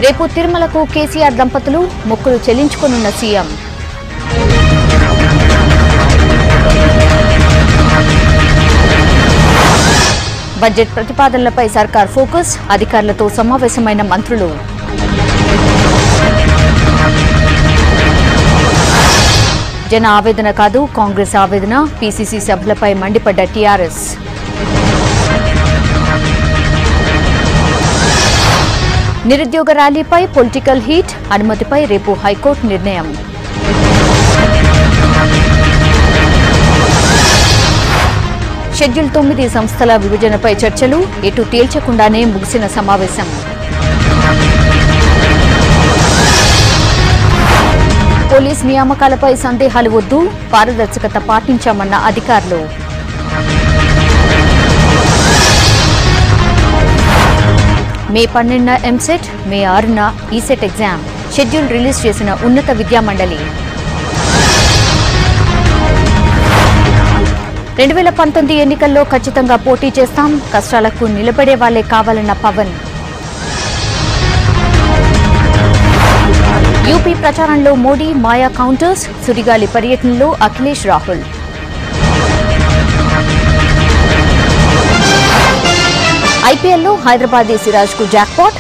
రేపు తిరుమలకు కేసీఆర్ దంపతులు మొక్కులు చెల్లించుకోనున్న సీఎం. బడ్జెట్ ప్రతిపాదనలపై సర్కార్ ఫోకస్, అధికారులతో సమావేశమైన మంత్రులు. జన ఆవేదన కాదు కాంగ్రెస్ ఆవేదన, పీసీసీ సభ్యులపై మండిపడ్డ టీఆర్ఎస్. నిరుద్యోగ ర్యాలీపై పొలిటికల్ హీట్, అనుమతిపై రేపు హైకోర్టు నిర్ణయం. షెడ్యూల్ 9 సంస్థల విభజనపై చర్చలు, ఎటు తేల్చకుండానే ముగిసిన సమావేశం. పోలీస్ నియామకాలపై సందేహాలు వద్దు, పారదర్శకత పాటించామన్న అధికారులు. మే 12న ఎంసెట్, మే 6న ఈసెట్ ఎగ్జామ్ షెడ్యూల్ రిలీజ్ చేసిన ఉన్నత విద్యామండలి. 2019 ఎన్నికల్లో ఖచ్చితంగా పోటీ చేస్తాం, కష్టాలకు నిలబడే వాళ్లే కావాలన్న పవన్. యూపీ ప్రచారంలో మోడీ మాయా కౌంటర్స్, సుడిగాలి పర్యటనలో అఖిలేష్ రాహుల్. ఐపీఎల్లో హైదరాబాదీ సిరాజ్కు జాక్పాట్,